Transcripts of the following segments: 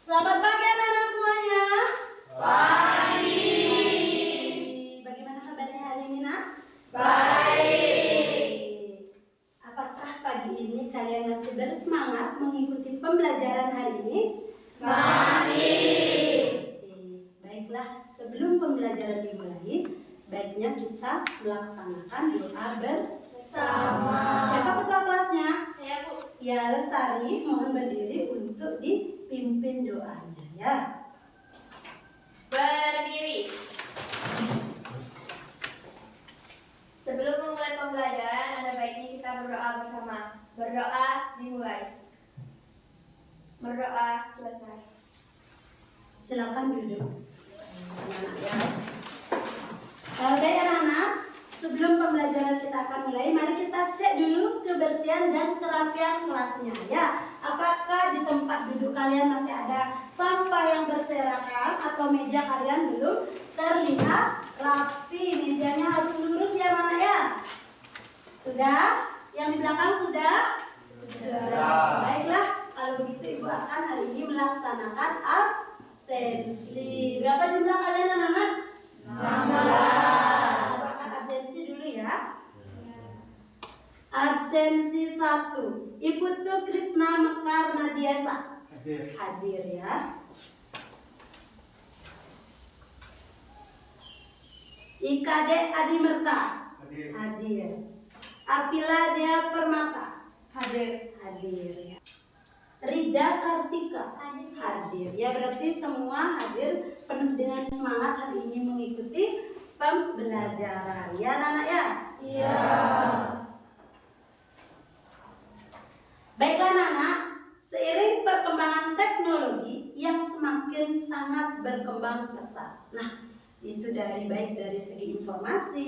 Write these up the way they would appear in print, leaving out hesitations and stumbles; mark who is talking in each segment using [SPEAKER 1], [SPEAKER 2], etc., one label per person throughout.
[SPEAKER 1] Selamat pagi anak-anak semuanya.
[SPEAKER 2] Pagi.
[SPEAKER 1] Bagaimana kabarnya hari ini, Nak?
[SPEAKER 2] Baik.
[SPEAKER 1] Apakah pagi ini kalian masih bersemangat mengikuti pembelajaran hari ini?
[SPEAKER 2] Masih.
[SPEAKER 1] Baiklah, sebelum pembelajaran dimulai, baiknya kita melaksanakan doa bersama. Siapa ketua kelasnya?
[SPEAKER 2] Saya, Bu.
[SPEAKER 1] Ya, Lestari, mohon berdiri untuk dipimpin doanya ya.
[SPEAKER 2] Berdiri. Sebelum memulai pembelajaran, ada baiknya kita berdoa bersama. Berdoa dimulai. Berdoa selesai.
[SPEAKER 1] Silakan duduk. Anak-anak ya. Baik anak-anak, sebelum pembelajaran kita akan mulai, mari kita cek dulu kebersihan dan kerapian kelasnya ya. Apakah di tempat duduk kalian masih ada sampah yang berserakan atau meja kalian belum terlihat rapi? Mejanya harus lurus ya anak-anak ya. Sudah? Yang di belakang sudah? Sudah. Baiklah, kalau begitu Ibu akan hari ini melaksanakan absensi. Berapa jumlah kalian anak-anak? 16. Ibu akan absensi dulu ya. Absensi 1. Ibu tuh Krisna Mekar Nadiasa. Hadir ya. IKD Adi Merta. Hadir. Apila Dea Permata.
[SPEAKER 2] Hadir.
[SPEAKER 1] Hadir ya. Rida Kartika. Hadir. Ya, berarti semua hadir penuh dengan semangat hari ini mengikuti pembelajaran. Ya anak-anak ya?
[SPEAKER 2] Iya.
[SPEAKER 1] Baiklah anak-anak, seiring perkembangan teknologi yang semakin sangat berkembang pesat. Nah, itu baik dari segi informasi,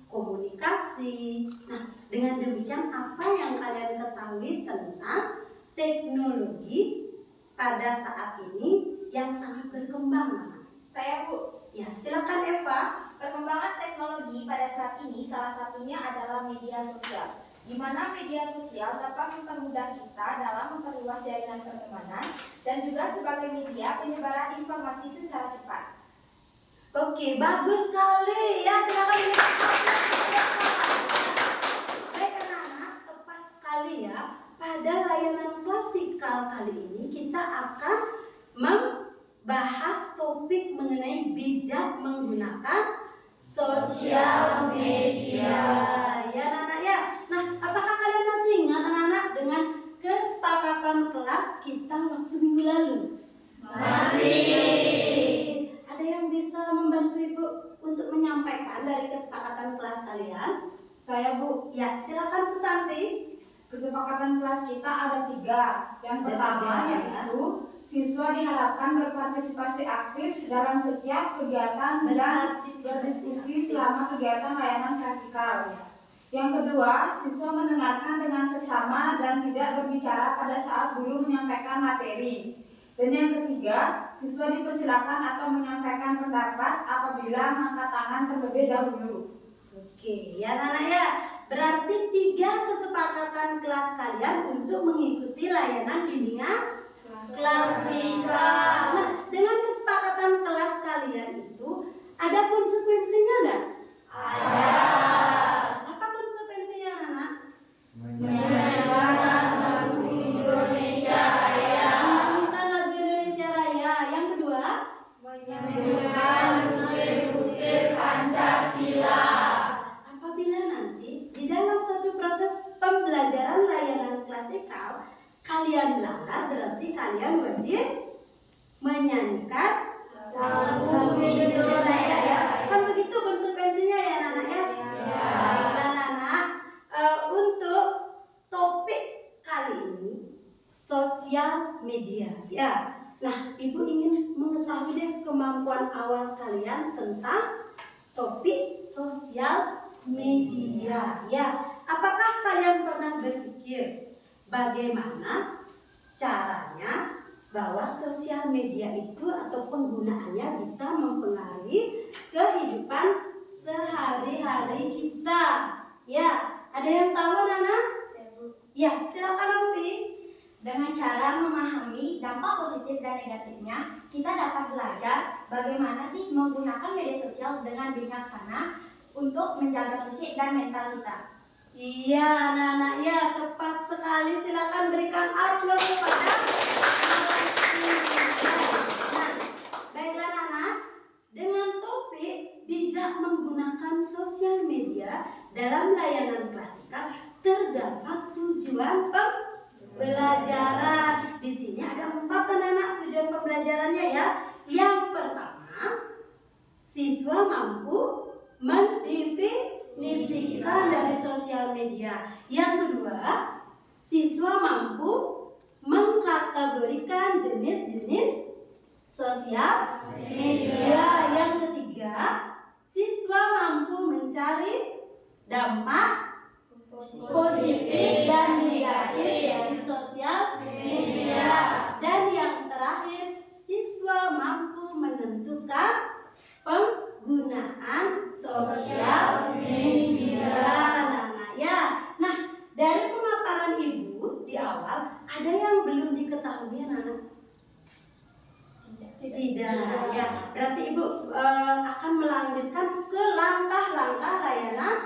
[SPEAKER 1] komunikasi. Nah, dengan demikian apa yang kalian ketahui tentang teknologi pada saat ini yang sangat berkembang, anak?
[SPEAKER 2] Saya, Bu.
[SPEAKER 1] Ya, silakan Eva.
[SPEAKER 2] Perkembangan teknologi pada saat ini salah satunya adalah media sosial, di mana media sosial dapat mempermudah kita dalam memperluas jaringan pertemanan dan juga sebagai media penyebaran informasi secara cepat.
[SPEAKER 1] Oke, bagus sekali. Ya, silakan. Baik anak-anak, tepat sekali ya. Pada layanan klasikal kali ini kita akan membahas topik mengenai bijak menggunakan sosial media. Ya anak-anak ya. Nah, apakah kalian masih ingat anak-anak dengan kesepakatan kelas kita waktu minggu lalu?
[SPEAKER 2] Masih.
[SPEAKER 1] Ada yang bisa membantu Ibu untuk menyampaikan dari kesepakatan kelas kalian?
[SPEAKER 2] Saya, Bu.
[SPEAKER 1] Ya, silakan Susanti.
[SPEAKER 2] Kesepakatan kelas kita ada 3. Yang pertama yaitu siswa diharapkan berpartisipasi aktif dalam setiap kegiatan dan berdiskusi selama kegiatan layanan klasikal. Yang kedua, siswa mendengarkan dengan seksama dan tidak berbicara pada saat guru menyampaikan materi. Dan yang ketiga, siswa dipersilakan atau menyampaikan pendapat apabila mengangkat tangan terlebih dahulu.
[SPEAKER 1] Oke, ya anak-anak ya. Berarti 3 kesepakatan kelas kalian untuk mengikuti layanan bimbingan klasikal. Nah, dengan kesepakatan kelas kalian itu ada konsekuensinya enggak?
[SPEAKER 2] Ada.
[SPEAKER 1] Apa konsekuensinya anak?
[SPEAKER 2] Menyanyikan lagu Indonesia Raya.
[SPEAKER 1] Menyanyikan lagu Indonesia Raya. Yang kedua,
[SPEAKER 2] Menyanyikan butir-butir Pancasila.
[SPEAKER 1] apabila nanti di dalam satu proses pembelajaran layanan klasikal kalian melanggar, berarti kalian wajib menyanyikan lagu Indonesia Raya ya. Kan begitu konsekuensinya ya anak-anak ya. Baiklah anak-anak, untuk topik kali ini sosial media ya. Nah, Ibu ingin mengetahui deh kemampuan awal kalian tentang topik sosial media ya. Apakah kalian pernah berpikir bagaimana caranya bahwa sosial media itu atau penggunaannya bisa mempengaruhi kehidupan sehari-hari kita? Ya, ada yang tahu Nana? Ya, silakan Novi.
[SPEAKER 3] Dengan cara memahami dampak positif dan negatifnya, kita dapat belajar bagaimana sih menggunakan media sosial dengan bijaksana untuk menjaga fisik dan mental kita.
[SPEAKER 1] Iya, anak-anak ya, tepat sekali. Silakan berikan aplaus kepada. Nah, baiklah anak-anak, dengan topik bijak menggunakan sosial media dalam layanan klasikal terdapat tujuan pembelajaran. Di sini ada 4 anak-anak tujuan pembelajarannya ya. Yang pertama, siswa mampu mendefinisikan dari sosial media. Yang kedua, siswa mampu mengkategorikan jenis-jenis sosial media. Yang ketiga, siswa mampu mencari dampak positif dan negatif dari sosial media. Dan yang terakhir, siswa mampu menentukan penggunaan sosial media. Nah, ya. Nah, dari pemaparan Ibu di awal, ada yang belum diketahui anak-anak? Tidak, ya. Berarti Ibu akan melanjutkan ke langkah-langkah layanan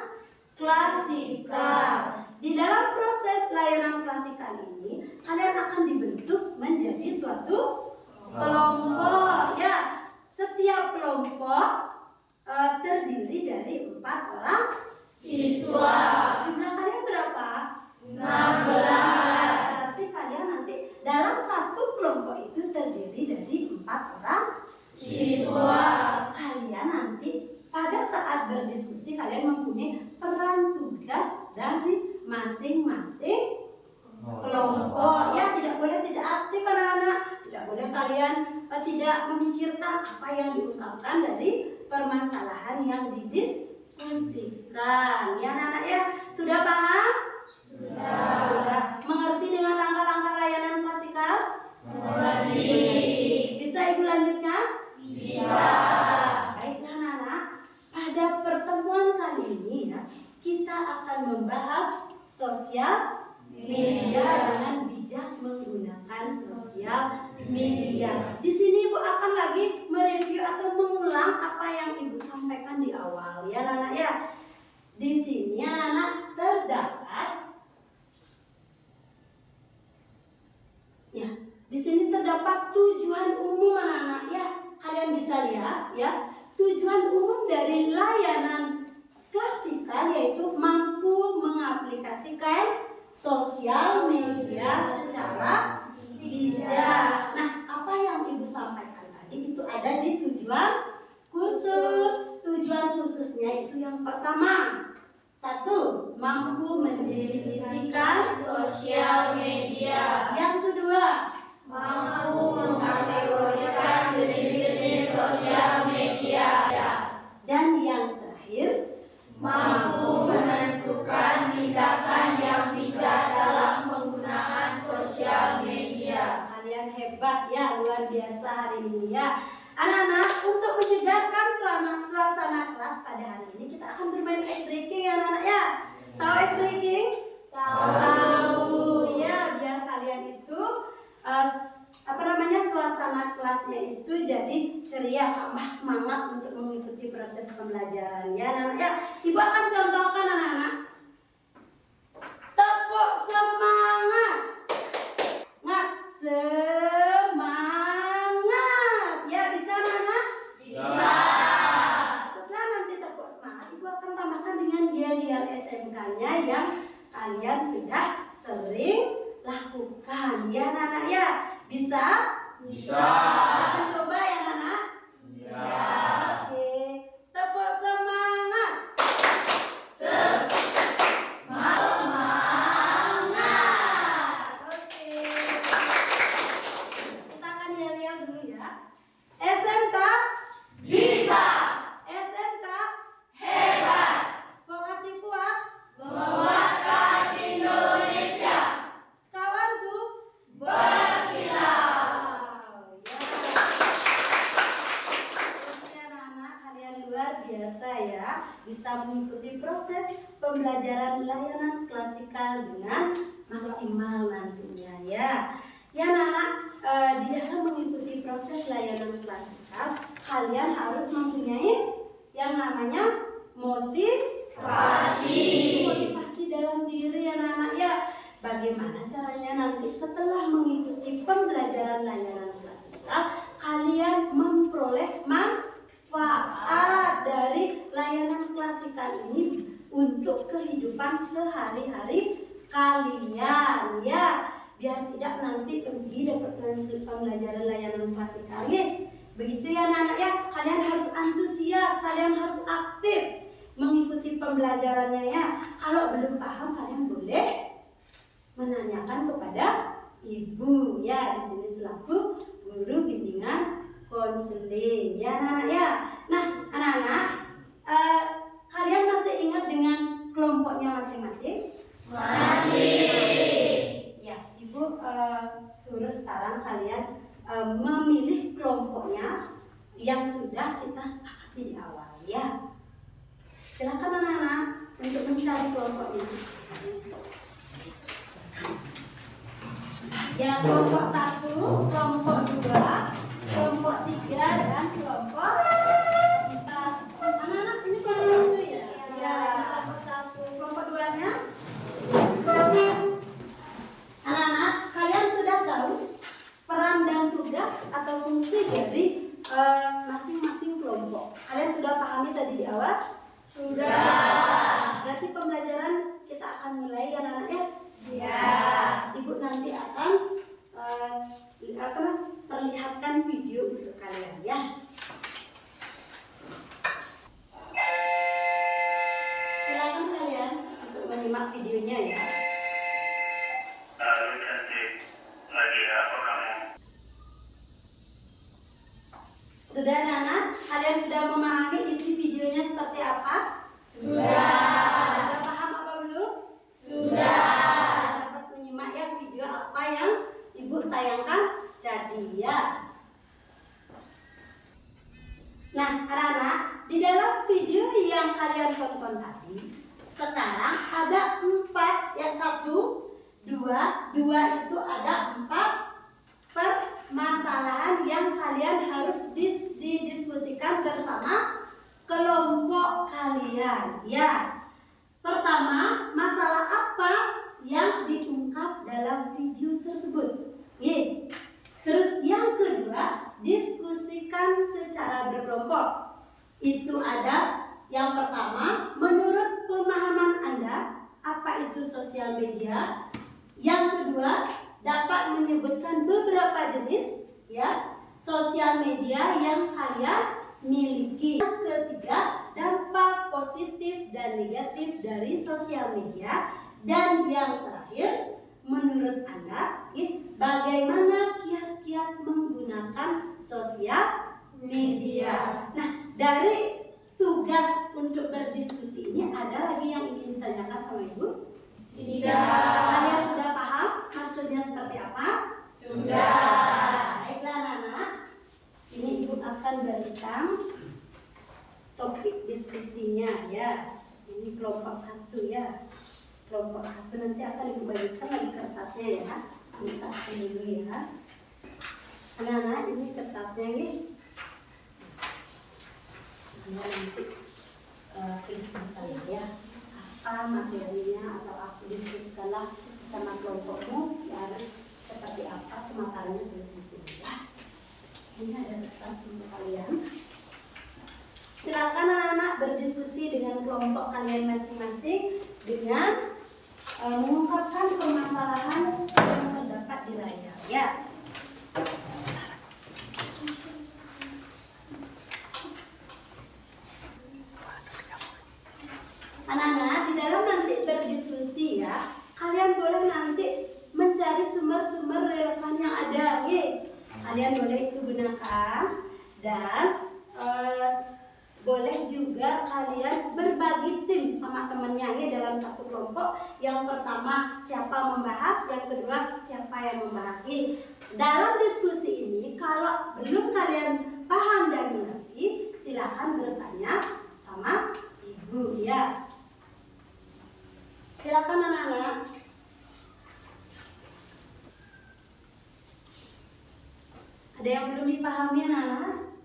[SPEAKER 1] klasikal. Di dalam proses layanan klasikal ini, kalian akan dibentuk menjadi suatu kelompok. Ya, setiap kelompok terdiri dari 4 orang siswa. Jumlah kalian berapa? 16. Berarti kalian nanti dalam satu kelompok itu terdiri dari 4 orang siswa. Kalian nanti pada saat berdiskusi kalian mempunyai peran tugas dari masing-masing kelompok. Ya, tidak boleh tidak aktif anak-anak. Tidak boleh kalian tidak memikirkan apa yang diungkapkan dari permasalahan yang didiskusikan. Ya anak-anak ya, sudah paham? Sudah. Mengerti dengan langkah-langkah layanan klasikal? Mengerti. Bisa Ibu lanjutkan? Bisa. Baiklah anak-anak, pada pertemuan kali ini ya, kita akan membahas sosial media dengan bijak menggunakan sosial media. Di sini Ibu akan lagi mereview atau mengulang apa yang Ibu sampaikan di awal ya anak-anak ya. Di sini anak-anak terdapat ya, di sini terdapat tujuan umum anak-anak ya. Kalian bisa lihat ya, tujuan umum dari layanan klasikal yaitu mampu mengaplikasikan sosial media secara bijak. Nah, apa yang Ibu sampaikan tadi itu ada di tujuan khusus. Tujuan khususnya itu yang pertama, 1. Mampu mendefinisikan sosial media. Yang kedua, mampu mengkategorikan jenis-jenis sosial media. Dan yang terakhir, mampu menentukan tindakan yang bijak dalam penggunaan sosial media. Kalian hebat ya, luar biasa hari ini ya. Anak-anak, untuk menyegarkan suasana kelas pada hari ini, kita akan bermain ice breaking ya anak-anak ya. Tahu ice breaking? Tahu ya, biar kalian itu suasana kelasnya itu jadi ceria, tambah semangat untuk mengikuti proses pembelajaran ya anak-anak ya. Ibu akan contohkan anak-anak. Tepuk semangat. Semangat. Ya, bisa anak-anak? Bisa. Setelah nanti tepuk semangat, Ibu akan tambahkan dengan yel-yel SMK-nya yang kalian sudah sering lakukan ya anak-anak ya. Bisa? Bisa. Akan coba ya anak-anak? Ya. Oke. Tepuk semangat. Semangat. Oke. Kita akan yel-yel dulu ya. SMK bisa. SMK hebat. Vokasi kuat menguatkan Indonesia. Kawanku berkilau. Ya. Anak-anak kalian luar biasa ya, bisa mengikuti proses pembelajaran layanan klasikal dengan maksimal nantinya ya. anak-anak, di dalam mengikuti proses layanan klasikal, kalian harus mempunyai yang namanya motivasi dalam diri anak-anak ya. Bagaimana caranya nanti setelah mengikuti pembelajaran layanan klasikal, kalian memperoleh manfaat dari layanan klasikal ini untuk kehidupan sehari-hari kalian ya. Biar tidak nanti pergi dapat pembelajaran layanan klasikal ya. Begitu ya anak-anak ya. Kalian harus antusias, kalian harus aktif mengikuti pembelajarannya ya. Kalau belum paham kalian boleh menanyakan kepada ibu ya, di sini selaku guru bimbingan konseling ya anak-anak ya. Nah anak-anak, kalian masih ingat dengan kelompoknya masing-masing? Masih. Ya, ibu suruh sekarang kalian memilih kelompoknya yang sudah kita sepakati di awal ya. Silakan anak-anak untuk mencari kelompoknya. Ya, kelompok 1, kelompok 2, kelompok 3, dan kelompok 4. Anak-anak ini kelompok 1 ya? Ya, kelompok 1. Kelompok 2-nya? Anak-anak, kalian sudah tahu peran dan tugas atau fungsi dari masing-masing kelompok. Kalian sudah pahami tadi di awal? Sudah. Berarti pembelajaran kita akan mulai ya anak-anak ya? Ya. Ibu nanti akan perlihatkan video untuk kalian ya. Silakan kalian untuk menyimak videonya ya.
[SPEAKER 4] Halo cantik, lagi apa kamu?
[SPEAKER 1] Sudah anak-anak? Kalian sudah memahami isi videonya seperti apa?
[SPEAKER 2] Sudah.
[SPEAKER 1] Sudah paham apa belum?
[SPEAKER 2] Sudah.
[SPEAKER 1] Dapat menyimak ya video apa yang ibu tayangkan tadi ya. Nah anak-anak, di dalam video yang kalian tonton tadi, sekarang ada 4, yang 1, 2 itu ada 4 permasalahan yang kalian harus didiskusikan bersama kelompok kalian ya. Pertama, masalah apa yang diungkap dalam video tersebut? Terus yang kedua, diskusikan secara berkelompok. Itu ada yang pertama, menurut pemahaman Anda, apa itu sosial media? Yang kedua, dapat menyebutkan beberapa jenis ya sosial media yang kalian miliki. Yang ketiga, dampak positif dan negatif dari sosial media. Dan yang terakhir, menurut Anda bagaimana kiat-kiat menggunakan sosial media. Nah, dari tugas untuk berdiskusi ini ada lagi yang ingin ditanyakan sama Ibu?
[SPEAKER 2] Tidak.
[SPEAKER 1] Kalian sudah paham maksudnya seperti apa?
[SPEAKER 2] Sudah.
[SPEAKER 1] Baiklah anak-anak, ini Ibu akan berikan topik diskusinya ya. Ini kelompok 1 ya. Kelompok 1 nanti akan Ibu bagikan lagi kertasnya ya. Ini 1 dulu ya. Anak-anak, ini kertasnya nih. Nanti tulis di sana ya. Apa materinya atau aku diskusikanlah sama kelompokmu ya, harus seperti apa pemaparannya, tulis di sini ya. Ini ada kertas untuk kalian. Silakan anak-anak berdiskusi dengan kelompok kalian masing-masing dengan mengungkapkan permasalahan yang terdapat di layar ya. Anak-anak, di dalam nanti berdiskusi ya, kalian boleh nanti mencari sumber-sumber relevan yang ada. Kalian boleh itu gunakan dan boleh juga kalian berbagi tim sama temennya dalam satu kelompok. Yang pertama siapa membahas, yang kedua siapa yang membahas. Dalam diskusi ini kalau belum kalian paham dan mengerti, silakan bertanya sama ibu ya. Silakan anak-anak. Ada yang belum dipahami anak-anak?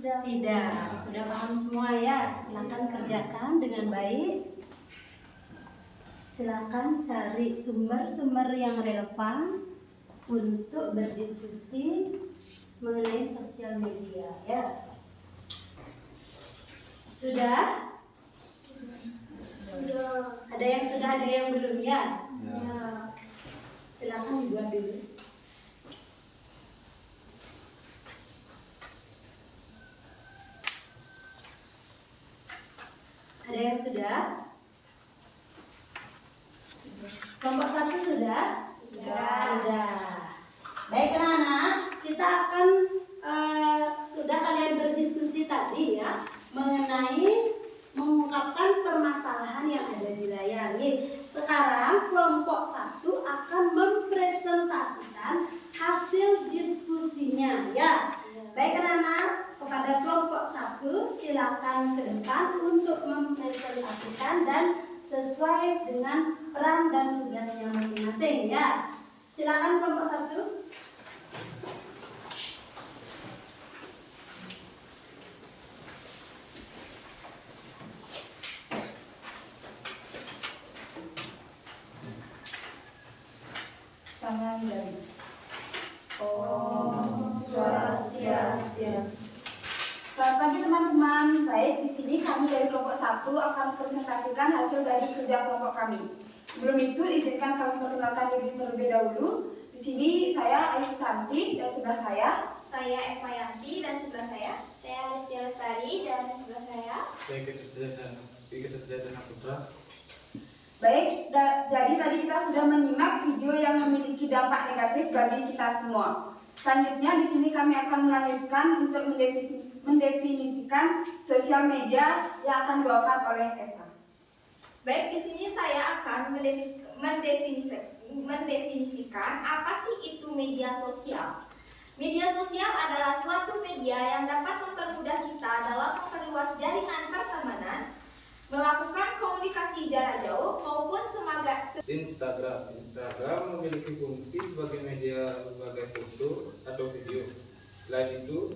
[SPEAKER 1] Tidak. Sudah paham semua ya? Silakan kerjakan dengan baik. Silakan cari sumber-sumber yang relevan untuk berdiskusi mengenai sosial media ya. Sudah? Sudah. Ada yang sudah, ada yang belum ya? Ya. Silakan dibuat dulu. Ada yang sudah? Kelompok 1 sudah? Sudah. Baik anak-anak, kita akan sudah kalian berdiskusi tadi ya mengenai mengungkapkan permasalahan yang ada di layar. Sekarang kelompok 1 akan mempresentasikan hasil diskusinya ya. Baik anak-anak, kepada kelompok 1 silakan ke depan untuk mempresentasikan dan sesuai dengan peran dan tugasnya masing-masing ya. Silakan kelompok 1.
[SPEAKER 2] Tangan jari.
[SPEAKER 1] Om Swastiastu.
[SPEAKER 2] Selamat pagi teman-teman. Baik, di sini kami dari kelompok 1 akan presentasikan hasil dari kerja kelompok kami. Sebelum itu, izinkan kami perkenalkan diri terlebih dahulu. Di sini saya Ayu Susanti dan sebelah saya
[SPEAKER 3] Eva Yanti dan sebelah saya Rizky Lestari dan sebelah saya
[SPEAKER 5] Ika Sejatana Putra.
[SPEAKER 2] Baik, jadi tadi kita sudah menyimak video yang memiliki dampak negatif bagi kita semua. Selanjutnya di sini kami akan melanjutkan untuk mendefinisikan sosial media yang akan dibawakan oleh Eva.
[SPEAKER 3] Baik, di sini saya akan mendefinisikan apa sih itu media sosial. Media sosial adalah suatu media yang dapat mempermudah kita dalam memperluas jaringan pertemanan, melakukan komunikasi jarak jauh maupun
[SPEAKER 5] Instagram memiliki fungsi sebagai media berbagai foto atau video. Selain itu,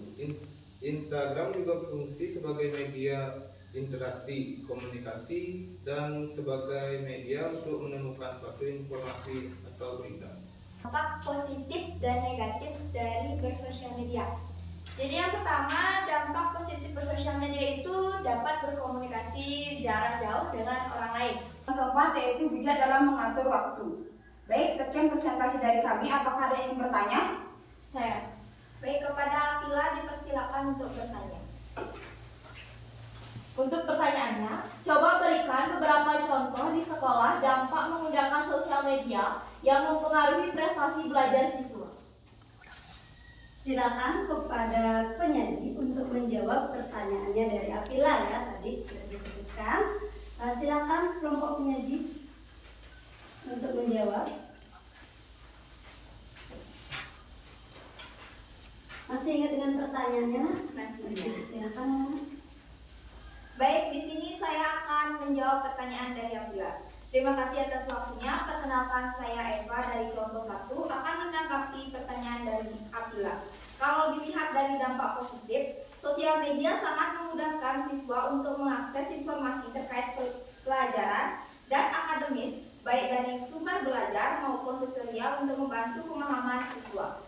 [SPEAKER 5] Instagram juga berfungsi sebagai media interaksi, komunikasi, dan sebagai media untuk menemukan suatu informasi atau berita.
[SPEAKER 3] dampak positif dan negatif dari bersosial media. Jadi yang pertama, dampak positif bersosial media itu dapat berkomunikasi jarak jauh dengan orang lain.
[SPEAKER 2] Yang keempat yaitu bijak dalam mengatur waktu. Baik, sekian presentasi dari kami. Apakah ada yang bertanya?
[SPEAKER 3] Saya. Baik, kepada Apila dipersilakan untuk bertanya.
[SPEAKER 6] Untuk pertanyaannya, coba berikan beberapa contoh di sekolah dampak menggunakan sosial media yang mempengaruhi prestasi belajar siswa.
[SPEAKER 1] Silakan kepada penyaji untuk menjawab pertanyaannya dari Apila ya, tadi sudah disebutkan. Silakan kelompok penyaji untuk menjawab. Masih ingat dengan pertanyaannya? Masih. Silakan.
[SPEAKER 3] Baik, di sini saya akan menjawab pertanyaan dari Apila. Terima kasih atas waktunya. Perkenalkan, saya Eva dari kelompok 1 akan menanggapi pertanyaan dari Apila. Kalau dilihat dari dampak positif, sosial media sangat memudahkan siswa untuk mengakses informasi terkait pelajaran dan akademis, baik dari sumber belajar maupun tutorial untuk membantu pemahaman siswa.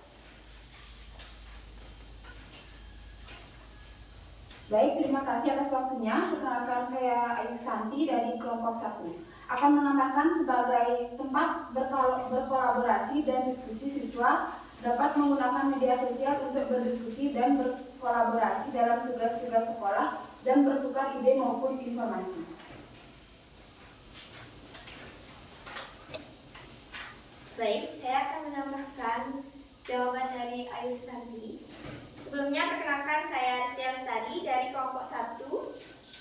[SPEAKER 2] Baik, terima kasih atas waktunya. Perkenalkan saya Ayu Santi dari kelompok 1. Akan menambahkan sebagai tempat berkolaborasi dan diskusi siswa dapat menggunakan media sosial untuk berdiskusi dan berkolaborasi dalam tugas-tugas sekolah dan bertukar ide maupun informasi.
[SPEAKER 3] Baik, saya akan menambahkan jawaban dari Ayu Susanti. Sebelumnya perkenalkan saya Rizky Lestari dari kelompok 1.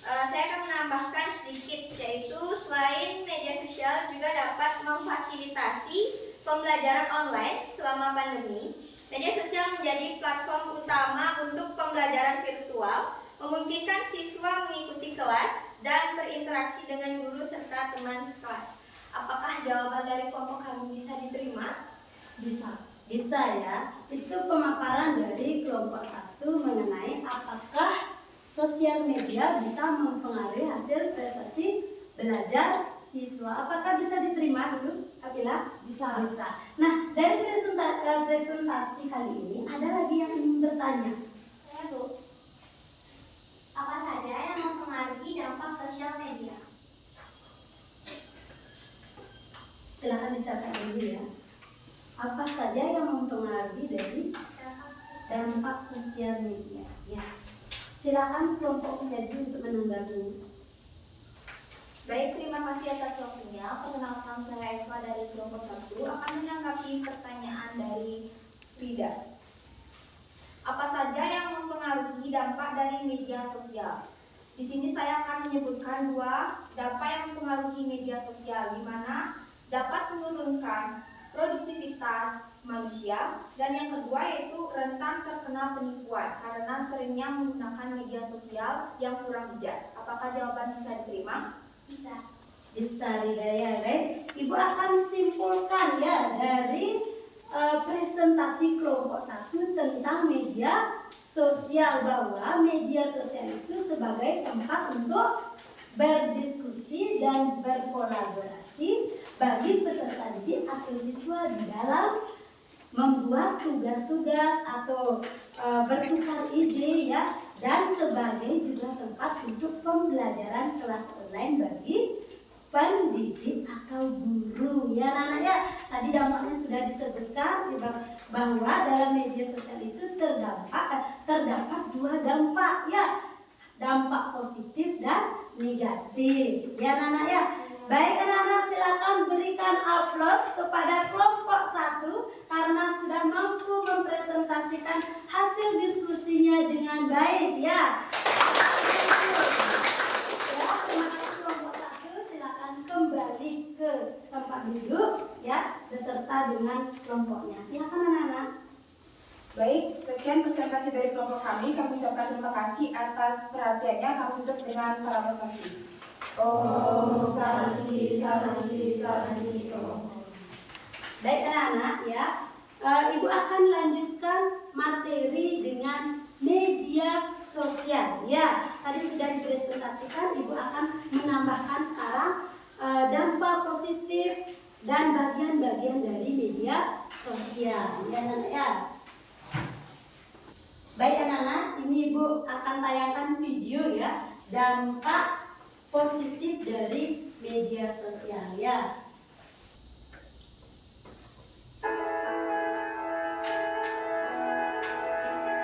[SPEAKER 3] Saya akan menambahkan sedikit, yaitu selain media sosial juga dapat memfasilitasi pembelajaran online selama pandemi. Media sosial menjadi platform utama untuk pembelajaran virtual, memungkinkan siswa mengikuti kelas dan berinteraksi dengan guru serta teman sekelas. Apakah jawaban dari kelompok kami bisa diterima?
[SPEAKER 6] Bisa.
[SPEAKER 1] Bisa ya. Itu pemaparan dari kelompok 1 mengenai apakah sosial media bisa mempengaruhi hasil prestasi belajar siswa. Apakah bisa diterima dulu, Kapila?
[SPEAKER 6] Bisa.
[SPEAKER 1] Bisa. Nah, dari presentasi kali ini ada lagi yang ingin bertanya.
[SPEAKER 3] Saya Bu. Apa saja yang mempengaruhi dampak sosial media?
[SPEAKER 1] Silakan dicatat dulu ya. Apa saja yang mempengaruhi dari dampak sosial media? Ya. Silakan kelompok penyaji untuk menanggapi.
[SPEAKER 6] Baik, terima kasih atas waktunya. Perkenalkan saya Eva dari kelompok 1 akan menanggapi pertanyaan dari Rida. Apa saja yang mempengaruhi dampak dari media sosial? Di sini saya akan menyebutkan 2 dampak yang mempengaruhi media sosial, di mana dapat menurunkan produktivitas manusia, dan yang kedua yaitu rentan terkena penipuan karena seringnya menggunakan media sosial yang kurang bijak. Apakah jawaban bisa diterima?
[SPEAKER 3] Bisa.
[SPEAKER 1] Bisa, Rida ya, baik. Ibu akan simpulkan ya dari presentasi kelompok 1 tentang media sosial, bahwa media sosial itu sebagai tempat untuk berdiskusi dan berkolaborasi bagi peserta didik atau siswa di dalam membuat tugas-tugas atau bertukar ide ya, dan sebagai juga tempat untuk pembelajaran kelas online bagi pendidik atau guru ya anak-anak ya. Tadi dampaknya sudah disebutkan bahwa dalam media sosial itu terdapat 2 dampak ya, dampak positif dan negatif ya anak-anak ya. Baik anak-anak, silakan berikan aplaus kepada kelompok 1 karena sudah mampu mempresentasikan hasil diskusinya dengan baik ya. Ya, terima kasih kelompok 1. Silakan kembali ke tempat duduk ya beserta dengan kelompoknya. Silakan anak-anak.
[SPEAKER 2] Baik, sekian presentasi dari kelompok kami. Kami ucapkan terima kasih atas perhatiannya. Kami tutup dengan para peserta.
[SPEAKER 1] Om Santi Santi Santi Om. Baik anak-anak ya, Ibu akan lanjutkan materi dengan media sosial ya. Tadi sudah dipresentasikan, Ibu akan menambahkan sekarang dampak positif dan bagian-bagian dari media sosial ya anak-anak ya. Baik anak-anak, ini Ibu akan tayangkan video ya, dampak positif dari media sosial ya.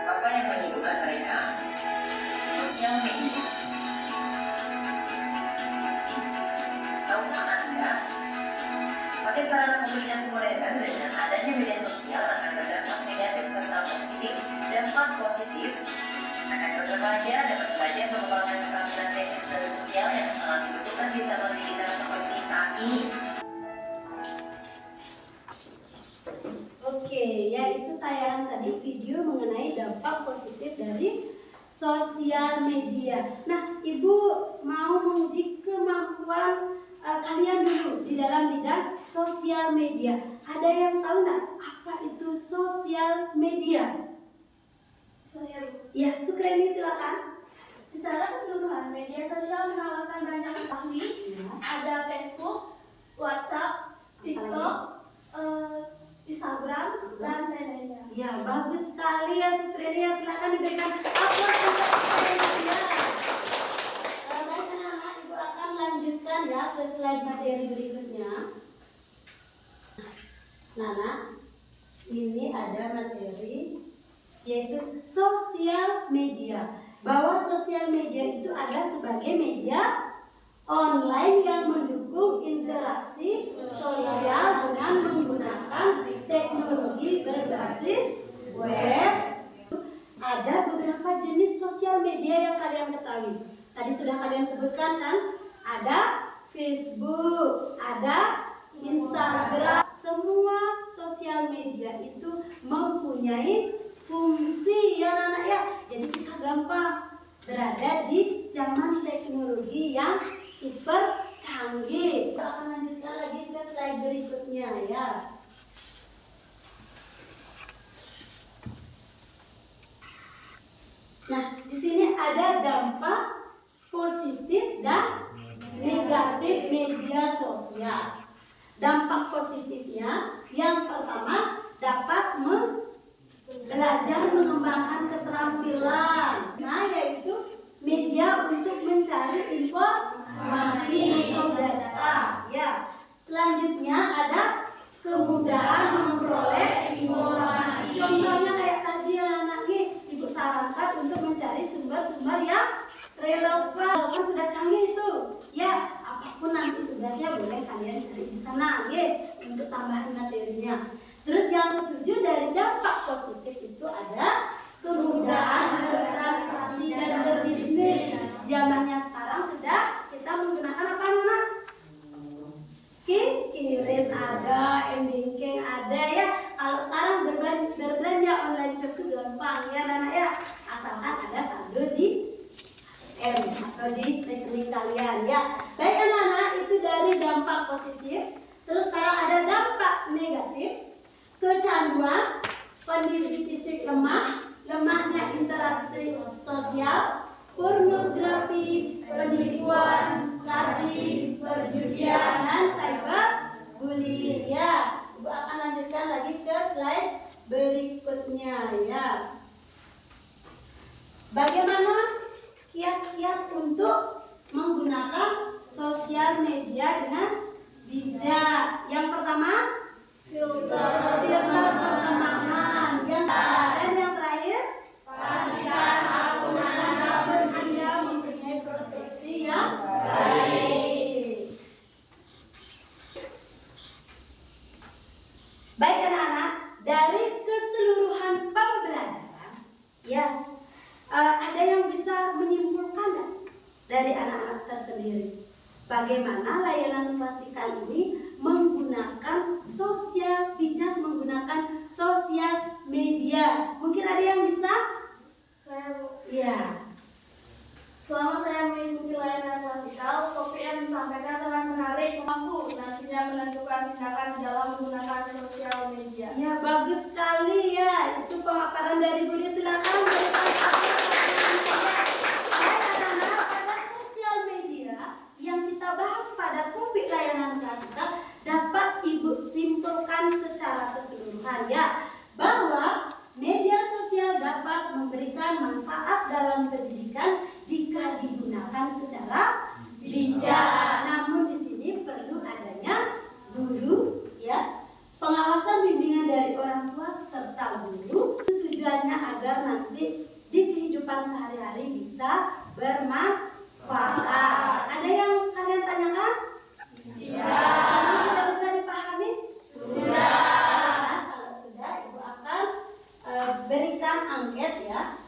[SPEAKER 7] Apa yang menyibukkan mereka? Sosial media. Tahukah Anda, pakai sarana komunikasi modern dengan adanya media sosial akan berdampak negatif serta positif. Dampak positif, anak remaja dapat belajar mengembangkan keterampilan teknis dan sosial yang sangat dibutuhkan di zaman digital seperti saat ini.
[SPEAKER 1] Oke, ya itu tayangan tadi video mengenai dampak positif dari sosial media. Nah, Ibu mau menguji kemampuan kalian dulu di dalam bidang sosial media. Ada yang tahu nggak apa itu sosial media?
[SPEAKER 3] Saya Bu.
[SPEAKER 1] Ya, Sukreni silakan.
[SPEAKER 3] Secara keseluruhan, media sosial menawarkan banyak mengetahui. Ada Facebook, WhatsApp, TikTok, Instagram, dan lain-lainnya.
[SPEAKER 1] Ya, bagus sekali ya Sukreni ya. Silakan diberikan aplaus untuk Sukreni ya. Baik anak-anak, Ibu akan lanjutkan ya ke slide materi berikutnya. Nana, ini ada materi yaitu sosial media. Bahwa sosial media itu ada sebagai media online yang mendukung interaksi sosial dengan menggunakan teknologi berbasis web. Ada beberapa jenis sosial media yang kalian ketahui. Tadi sudah kalian sebutkan kan? Ada Facebook, ada Instagram. Semua sosial media itu mempunyai fungsi ya anak-anak ya. Jadi kita gampang berada di zaman teknologi yang super canggih. Kita akan lanjutkan lagi ke slide berikutnya ya. ada dampak positif dan negatif media sosial. Dampak positifnya yang pertama dapat belajar mengembangkan keterampilan. Nah, yaitu media untuk mencari informasi atau data. Ya. Selanjutnya ada kemudahan memperoleh informasi. Contohnya kayak tadi anak-anak Ibu sarankan untuk mencari sumber-sumber yang relevan. Kan sudah canggih itu. Ya, apapun nanti tugasnya boleh kalian cari di sana, untuk tambahan materinya. Terus yang ketujuh dari dampak positif itu ada kemudahan bertransaksi dan berbisnis. Zamannya sekarang sudah kita menggunakan apa anak? QRIS ada, m-banking ada ya. Kalau sekarang berbelanja online shop itu gampang ya anak ya. Asalkan ada saldo di M atau di rekening kalian ya. Baik anak-anak, itu dari dampak positif. Terus sekarang ada dampak negatif. Kecanduan, kondisi fisik lemah, lemahnya interaksi sosial, pornografi, penipuan, karding, perjudian, dan cyberbullying ya. Ibu akan lanjutkan lagi ke slide berikutnya ya. Bagaimana kiat-kiat untuk menggunakan sosial media dengan bijak? Yang pertama, filter pertemanan. Dan yang terakhir, pastikan akun Anda mempunyai proteksi yang baik. Baik anak-anak, dari keseluruhan pembelajaran, ya, ada yang bisa menyimpulkan dari anak-anak tersendiri bagaimana layanan klasikal ini menggunakan bijak menggunakan sosial media. Mungkin ada yang bisa?
[SPEAKER 6] Saya, Bu.
[SPEAKER 1] Ya.
[SPEAKER 6] Selama saya mengikuti layanan klasikal, topik yang disampaikan sangat menarik, mampu nantinya menentukan tindakan dalam menggunakan sosial media.
[SPEAKER 1] Ya, bagus sekali ya. Itu pemaparan dari Budi. Silakan berikan baik anak-anak, pada sosial media yang kita bahas pada topik layanan klasikal dapat Ibu simpulkan secara keseluruhan ya, bahwa media sosial dapat memberikan manfaat dalam pendidikan jika digunakan secara bijak. Namun di sini perlu adanya guru ya, pengawasan bimbingan dari orang tua serta guru. Tujuannya agar nanti di kehidupan sehari-hari bisa bermanfaat. Ada yang kalian tanyakan? Tidak. Semua sudah bisa dipahami? Sudah. Nah, kalau sudah, Ibu akan berikan angket ya.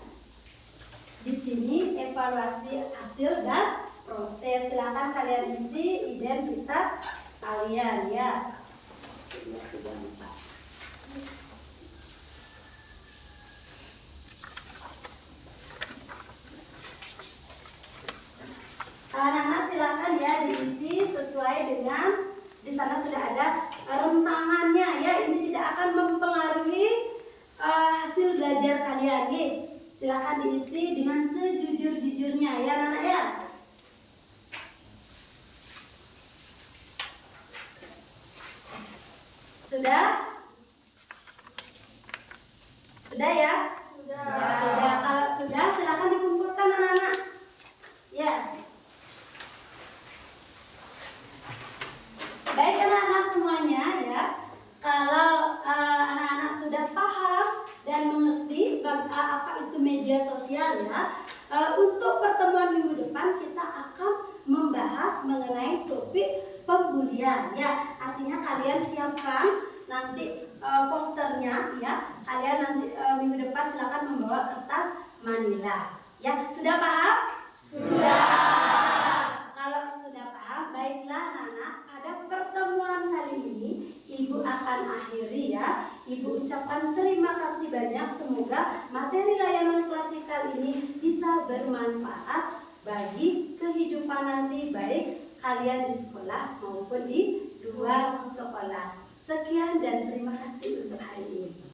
[SPEAKER 1] Di sini evaluasi hasil dan proses. Silakan kalian isi identitas kalian ya. Anak-anak silakan ya diisi sesuai dengan di sana sudah ada rentangannya ya. Ini tidak akan mempengaruhi hasil belajar kalian nih. Silakan diisi dengan sejujur-jujurnya ya anak-anak ya. Sudah? Sudah ya?
[SPEAKER 6] Sudah.
[SPEAKER 1] Sudah. Kalau sudah silakan dikumpulkan anak-anak. Ya. Baik anak-anak semuanya ya. Kalau anak-anak sudah paham dan mengerti apa itu media sosial ya, untuk pertemuan minggu depan kita akan membahas mengenai topik pembulian ya. Artinya kalian siapkan nanti posternya ya. Kalian nanti minggu depan silakan membawa kertas manila. Ya, sudah paham? Sudah. Kalau sudah paham, baiklah anak-anak. Pada pertemuan kali ini Ibu akan akhiri ya. Ibu ucapkan terima kasih banyak. Semoga materi layanan klasikal ini bisa bermanfaat bagi kehidupan nanti, baik kalian di sekolah maupun di luar sekolah. Sekian dan terima kasih untuk hari ini.